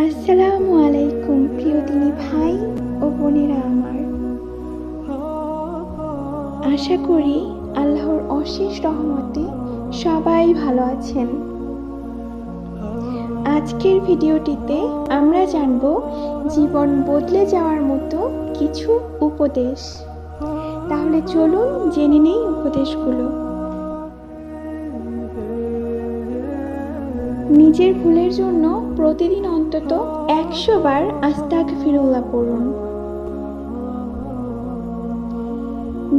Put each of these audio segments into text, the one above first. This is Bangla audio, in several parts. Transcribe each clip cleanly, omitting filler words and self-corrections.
আসসালামু আলাইকুম প্রিয় দিনী ভাই ও বোনেরা আমার। আশা করি আল্লাহর অশেষ রহমতে সবাই ভালো আছেন। আজকের ভিডিওটিতে আমরা জানব জীবন বদলে যাওয়ার মতো কিছু উপদেশ। তাহলে চলুন জেনে নেই উপদেশগুলো। নিজের ভুলের জন্য প্রতিদিন অন্তত 100 বার আস্তাগফিরুল্লাহ পড়ুন।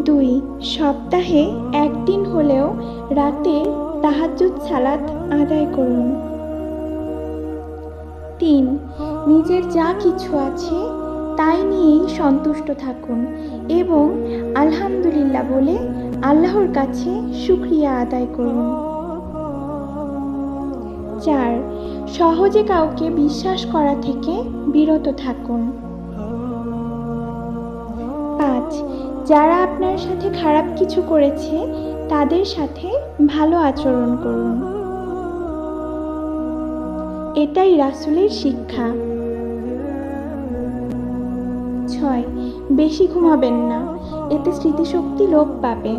2. সপ্তাহে একদিন হলেও রাতে তাহাজ্জুদ সালাত আদায় করুন। 3. নিজের যা কিছু আছে তাই নিয়েই সন্তুষ্ট থাকুন এবং আলহামদুলিল্লাহ বলে আল্লাহর কাছে শুকরিয়া আদায় করুন। 4. সহজে কাউকে বিশ্বাস করা থেকে বিরত থাকুন। 5. যারা আপনার সাথে খারাপ কিছু করেছে তাদের সাথে ভালো আচরণ করুন। এটাই রাসূলের শিক্ষা। 6. বেশি ঘুমাবেন না, এতে স্মৃতিশক্তি লোপ পাবে।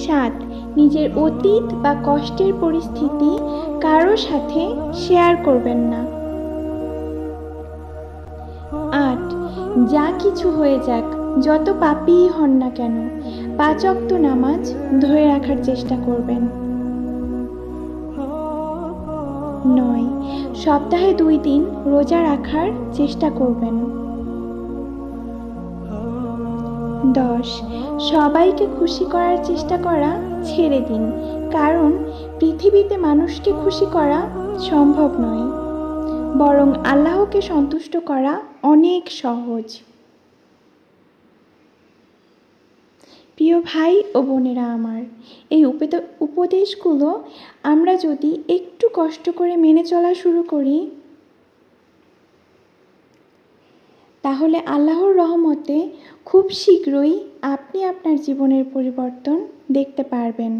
7. নিজের অতীত বা কষ্টের পরিস্থিতি কারো সাথে শেয়ার করবেন না। 8. যা কিছু হয়ে যাক, যত পাপীই হন না কেন, 5 ওয়াক্ত নামাজ ধরে রাখার চেষ্টা করবেন। 9. সপ্তাহে 2 দিন রোজা রাখার চেষ্টা করবেন। 10. সবাইকে খুশি করার চেষ্টা করা ছেড়ে দিন, কারণ পৃথিবীতে মানুষকে খুশি করা সম্ভব নয়, বরং আল্লাহকে সন্তুষ্ট করা অনেক সহজ। প্রিয় ভাই ও বোনেরা আমার, এই উপদেশগুলো আমরা যদি একটু কষ্ট করে মেনে চলা শুরু করি, তাহলে আল্লাহর রহমতে খুব শীঘ্রই আপনি আপনার জীবনের পরিবর্তন দেখতে পারবেন।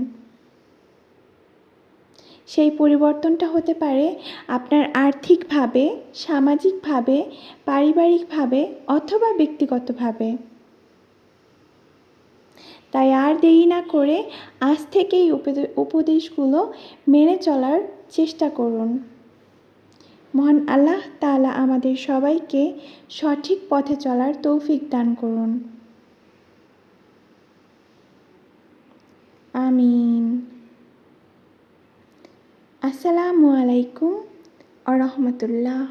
সেই পরিবর্তনটা হতে পারে আপনার আর্থিকভাবে, সামাজিকভাবে, পারিবারিকভাবে অথবা ব্যক্তিগতভাবে। তাই আর দেরি না করে আজ থেকেই উপদেশগুলো মেনে চলার চেষ্টা করুন। মহান আল্লাহ তাআলা আমাদের সবাইকে সঠিক পথে চলার তৌফিক দান করুন। আমিন। আসসালামু আলাইকুম ওয়া রাহমাতুল্লাহ।